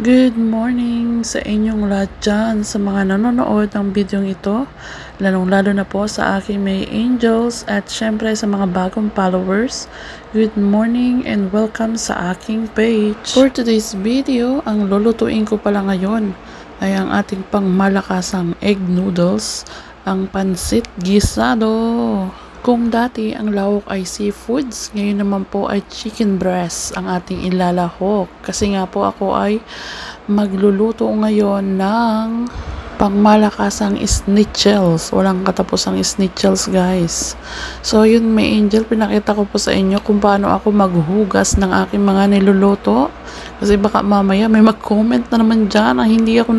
Good morning sa inyong lahat dyan, sa mga nanonood ng video ito, lalong-lalo na po sa aking may angels at syempre sa mga bagong followers. Good morning and welcome sa aking page. For today's video, ang lulutuin ko pala ngayon ay ang ating pangmalakasang egg noodles, ang pansit gisado. Kung dati ang lahok ay seafoods, ngayon naman po ay chicken breast ang ating ilalahok. Kasi nga po ako ay magluluto ngayon ng pangmalakasang schnitzels. Walang katapusang schnitzels, guys. So yun, may angel, pinakita ko po sa inyo kung paano ako maghugas ng aking mga niluluto. Kasi baka mamaya may mag-comment na naman dyan na hindi ako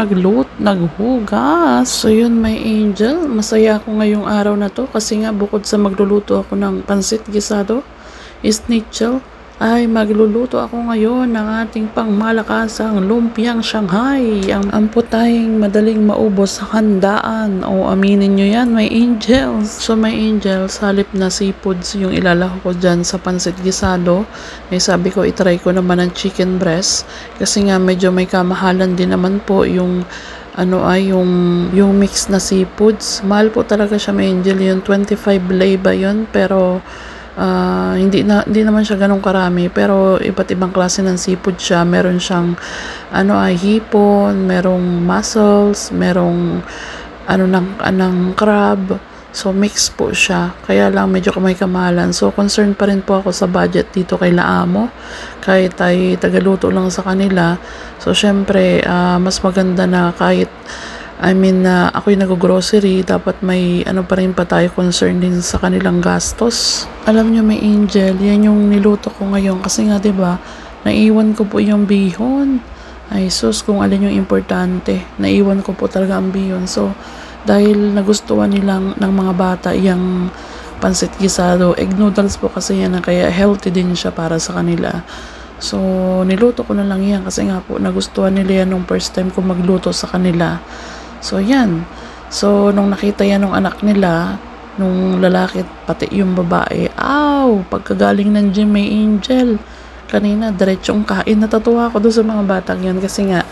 naghugas. So yun, may angel, masaya ako ngayong araw na to kasi nga bukod sa magluluto ako ng pansit gisado, schnitzel, ay magluluto ako ngayon ng ating pangmalakasang lumpiang Shanghai. Ang putahing madaling maubos sa handaan. O aminin nyo yan, may angels. So may angels, halip na seafoods yung ilalako ko dyan sa pansit gisado. May sabi ko, itry ko naman ng chicken breast. Kasi nga medyo may kamahalan din naman po yung yung mix na seafoods. Mahal po talaga siya, may angel, yung 25 lei ba yun, pero hindi naman siya ganun karami, pero iba't ibang klase ng seafood siya. Meron siyang hipon, merong mussels, merong ng crab. So mix po siya, kaya lang medyo may kamahalan. So concerned pa rin po ako sa budget dito kay Laamo, kahit ay tagaluto lang sa kanila. So syempre mas maganda na kahit ako'y nag-grocery, dapat may pa rin pa tayo concern din sa kanilang gastos. Alam nyo, may angel, yan yung niluto ko ngayon kasi nga 'di ba, naiwan ko po yung bihon. Ay sus, kung alin yung importante, naiwan ko po talaga ang bihon. So dahil nagustuhan nilang ng mga bata yung pansit gisado, egg noodles po kasi yan, kaya healthy din siya para sa kanila. So niluto ko na lang yan kasi nga po nagustuhan nila yan nung first time ko magluto sa kanila. So yan. So nung nakita yan ng anak nila, nung lalaki pati yung babae, pagkagaling ng gym, may angel, kanina diretsong kain. Natatuwa ako doon sa mga batang yan kasi nga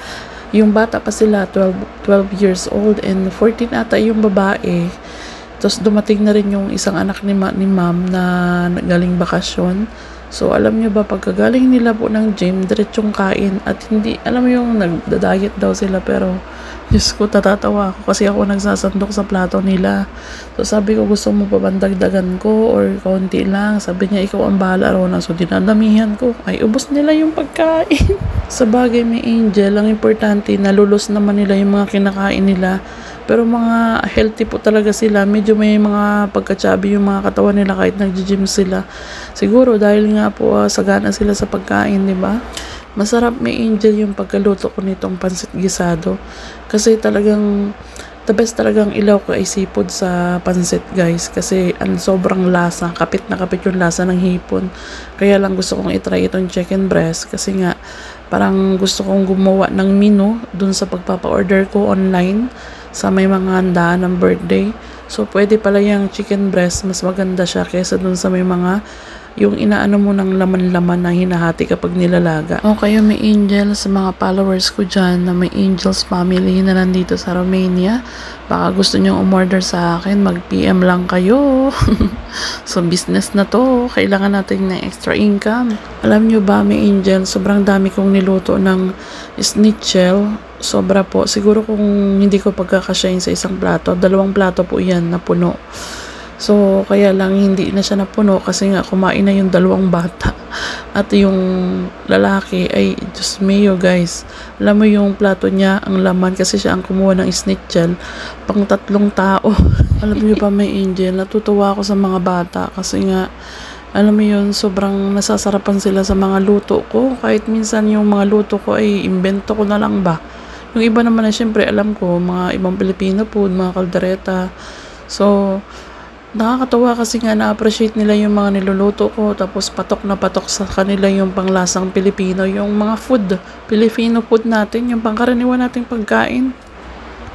yung bata pa sila 12 years old and 14 ata yung babae. Tapos dumating na rin yung isang anak ni ma'am na galing bakasyon. So alam nyo ba, pagkagaling nila po ng gym, diretsong kain, at hindi, alam mo yung nagda-diet daw sila, pero Diyos ko, tatatawa ako kasi ako nagsasandok sa plato nila. So sabi ko, gusto mo pa bandagdagan ko or kaunti lang? Sabi niya, ikaw ang bahala, Rona. So dinadamihan ko, ay ubos nila yung pagkain. Sa bagay, may angel, ang importante, nalulos naman nila yung mga kinakain nila. Pero mga healthy po talaga sila. Medyo may mga pagka-chubby yung mga katawan nila kahit nag-gym sila. Siguro dahil nga po sagana sila sa pagkain, di ba? Masarap, may angel, yung pagkaluto ko nitong pansit gisado. Kasi talagang the best talagang ilaw ko ay seafood sa pansit, guys. Kasi sobrang lasa. Kapit na kapit yung lasa ng hipon. Kaya lang gusto kong itry itong chicken breast. Kasi nga parang gusto kong gumawa ng menu dun sa pagpapa-order ko online sa may mga handaan ng birthday. So pwede pala yung chicken breast, mas maganda siya kaysa dun sa may mga yung inaano mo ng laman-laman na hinahati kapag nilalaga. O kayo, may angel, sa mga followers ko dyan na may angels family na nandito sa Romania, baka gusto nyong umorder sa akin, mag-PM lang kayo. So business na to, kailangan natin ng extra income. Alam nyo ba, may angel, sobrang dami kong niluto ng schnitzel. Sobra po, siguro kung hindi ko pagkakasyahin sa isang plato, 2 plato po yan na puno. So, kaya lang hindi na siya napuno kasi nga kumain na yung 2 bata. At yung lalaki ay, Diyos mio, guys. Alam mo yung plato niya, ang laman kasi siya ang kumuha ng schnitzel, pang 3 tao. Alam niyo pa, may angel, natutuwa ako sa mga bata kasi nga, alam mo yun, sobrang nasasarapan sila sa mga luto ko. Kahit minsan yung mga luto ko ay imbento ko na lang ba. Yung iba naman na syempre alam ko, mga ibang Filipino food, mga kaldereta. So, nakakatawa kasi nga na-appreciate nila yung mga niluluto ko, tapos patok na patok sa kanila yung panglasang Pilipino, yung mga food, Filipino food natin, yung pangkaraniwan nating pagkain.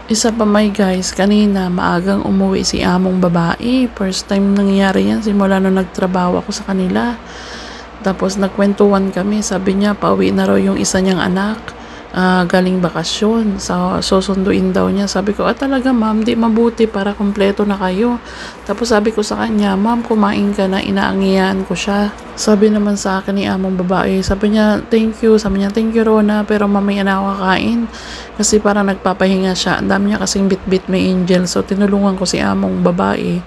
Isa pa, may guys, kanina maagang umuwi si among babae. First time nangyayari yan simula nung nagtrabaho ako sa kanila. Tapos nagkwentuhan kami, sabi niya pauwi na raw yung isa niyang anak. galing bakasyon. So, susunduin daw niya. Sabi ko, talaga ma'am, di mabuti para kumpleto na kayo. Tapos sabi ko sa kanya, ma'am, kumain ka na, inaangiyan ko siya. Sabi naman sa akin ni among babae, sabi niya, thank you. Sabi niya, thank you Rona, pero mamaya na ako kakain. Kasi parang nagpapahinga siya. Ang dami niya kasing bit-bit may angel. So, tinulungan ko si among babae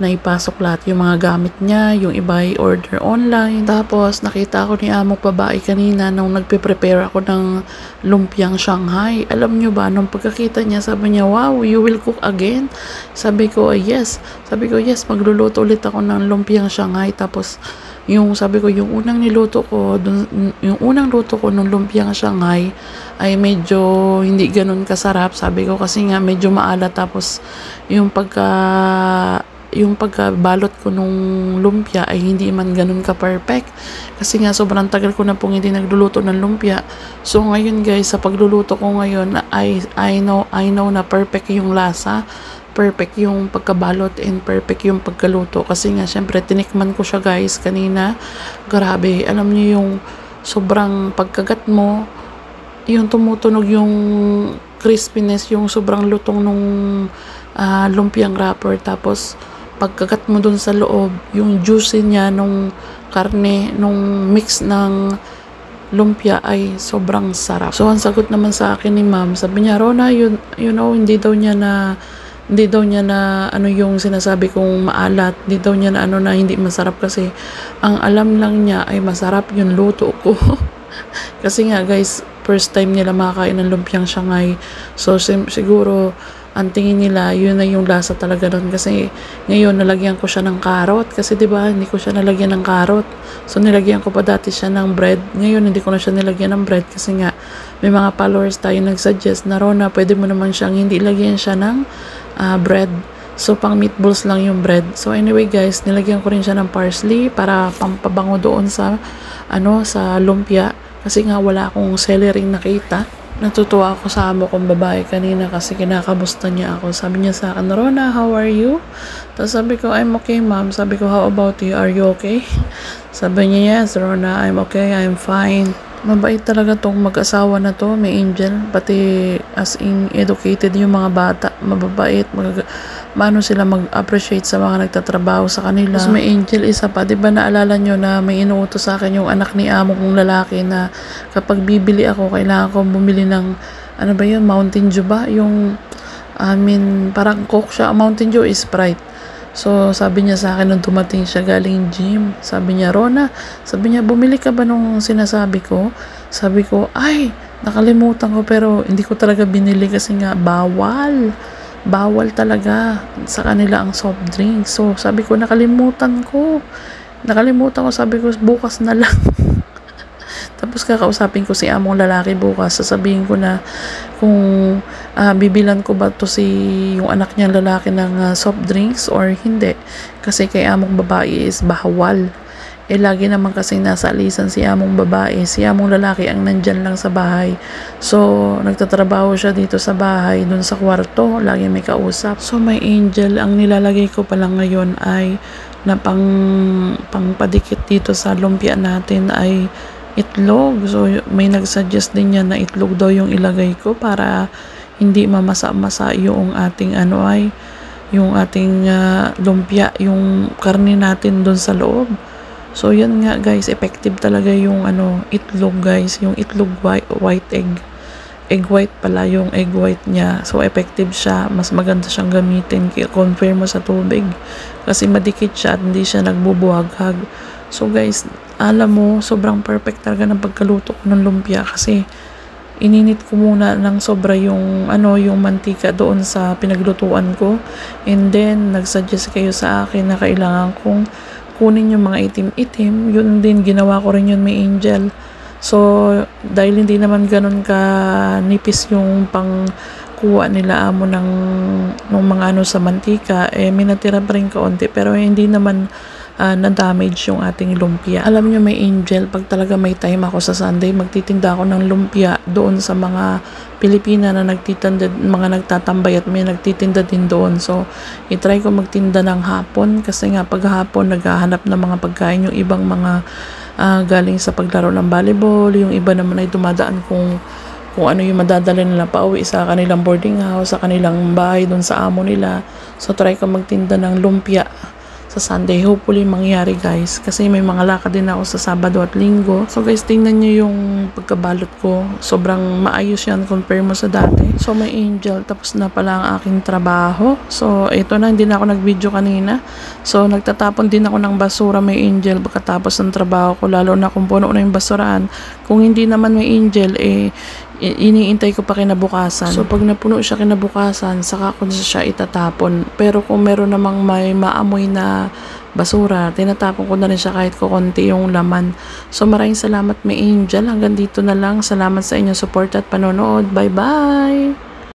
na ipasok lahat yung mga gamit niya, yung iba i-order online. Tapos, nakita ko ni among babae kanina nung nagpe-prepare ako ng lumpiang Shanghai. Alam nyo ba, nung pagkakita niya, sabi niya, wow, you will cook again? Sabi ko, yes. Sabi ko, yes, magluluto ulit ako ng lumpiang Shanghai. Tapos, sabi ko, yung unang luto ko nung lumpiang Shanghai ay medyo hindi ganun kasarap. Sabi ko kasi nga medyo maalat, tapos yung pagkabalot ko nung lumpia ay hindi man ganun ka-perfect. Kasi nga sobrang tagal ko na pong hindi nagluluto ng lumpia. So ngayon guys, sa pagluluto ko ngayon, I know na perfect yung lasa, perfect yung pagkabalot, and perfect yung pagkaluto. Kasi nga syempre tinikman ko siya guys kanina. Grabe, alam niyo yung sobrang pagkagat mo, yung tumutunog yung crispiness, yung sobrang lutong nung lumpiang wrapper. Tapos pagkagat mo dun sa loob, yung juicy niya nung karne, nung mix ng lumpia ay sobrang sarap. So, ang sagot naman sa akin ni ma'am, sabi niya, Rona, you know, hindi daw niya na ano yung sinasabi kong maalat, hindi daw niya na ano na hindi masarap, kasi ang alam lang niya ay masarap yung luto ko. Kasi nga guys, first time nila makakain ng lumpiang Shanghai. So, siguro ang tingin nila, yun na yung lasa talaga doon. Kasi ngayon, nalagyan ko siya ng carrot. Kasi diba, hindi ko siya nalagyan ng carrot. So, nilagyan ko pa dati siya ng bread. Ngayon, hindi ko na siya nilagyan ng bread. Kasi nga, may mga followers tayo nag-suggest na, Rona, pwede mo naman siyang hindi lagyan siya ng bread. So, pang meatballs lang yung bread. So, anyway guys, nilagyan ko rin siya ng parsley para pampabango doon sa lumpia. Kasi nga, wala akong celery nakita. Natutuwa ako sa amo kong babae kanina kasi kinakamusta niya ako. Sabi niya sa akin, Rona, how are you? Tapos sabi ko, I'm okay ma'am. Sabi ko, how about you? Are you okay? Sabi niya, yes Rona, I'm okay, I'm fine. Mabait talaga tong mag-asawa na to, may angel, pati as in educated yung mga bata, mababait, maano sila mag-appreciate sa mga nagtatrabaho sa kanila. Tapos may angel isa pa, di ba naalala nyo na may inuutos sa akin yung anak ni amo kong lalaki na kapag bibili ako, kailangan ko bumili ng, ano ba yun, Mountain Dew ba? Yung, parang Coke siya, Mountain Dew is Sprite. So, sabi niya sa akin nung dumating siya galing gym. Sabi niya, Rona, sabi niya, bumili ka ba nung sinasabi ko? Sabi ko, ay, nakalimutan ko, pero hindi ko talaga binili kasi nga bawal. Bawal talaga sa kanila ang soft drink. So, sabi ko, nakalimutan ko, sabi ko, bukas na lang. Tapos kakausapin ko si among lalaki bukas, sasabihin ko na kung bibilan ko ba to yung anak niyang lalaki ng soft drinks or hindi. Kasi kay among babae is bawal. Lagi naman kasi nasa alisan si among babae. Si among lalaki ang nandyan lang sa bahay. So, nagtatrabaho siya dito sa bahay, dun sa kwarto. Lagi may kausap. So, may angel. Ang nilalagay ko pa lang ngayon ay na pangpadikit dito sa lumpia natin ay itlog. So, may nagsuggest din yan na itlog daw yung ilagay ko para hindi mamasa-masa yung ating yung ating lumpia, yung karne natin doon sa loob. So, yan nga guys, effective talaga yung itlog guys, yung itlog white egg. Egg white pala yung egg white niya. So, effective siya. Mas maganda siyang gamitin. Confirm mo sa tubig. Kasi madikit siya at hindi siya nagbubuhaghag. So, guys, alam mo, sobrang perfect talaga ng pagkaluto ko ng lumpia kasi ininit ko muna ng sobra yung mantika doon sa pinaglutuan ko, and then nagsuggest kayo sa akin na kailangan kong kunin yung mga itim-itim. Yun din, ginawa ko rin yun, may angel. So, dahil hindi naman ganun ka nipis yung pangkuha nila amo ng mga sa mantika, may natira pa rin kaunti, pero hindi naman na-damage yung ating lumpia. Alam nyo, may angel, pag talaga may time ako sa Sunday, magtitinda ako ng lumpia doon sa mga Pilipina na nagtitinda, mga nagtatambay at may nagtitinda din doon. So, itry ko magtinda ng hapon kasi nga pag hapon naghahanap ng mga pagkain yung ibang mga galing sa paglaro ng volleyball, yung iba naman ay dumadaan kung kung ano yung madadala nila pauwi sa kanilang boarding house, sa kanilang bahay doon sa amo nila. So try ko magtinda ng lumpia sa Sunday. Hopefully mangyari guys, kasi may mga lakad din ako sa Sabado at Linggo. So guys, tingnan nyo yung pagkabalot ko, sobrang maayos yan compare mo sa dati. So may angel, tapos na pala ang aking trabaho. So ito na, hindi na ako nag video kanina. So nagtatapon din ako ng basura, may angel, pagkatapos ng trabaho ko, lalo na kung puno na yung basurahan. Kung hindi naman may angel, iniintay ko pa kinabukasan. So pag napuno siya kinabukasan, saka ko siya itatapon. Pero kung meron namang may maamoy na basura, tinatapon ko na rin siya kahit ko konti yung laman. So maraming salamat, may angel. Hanggang dito na lang. Salamat sa inyong support at panonood. Bye bye!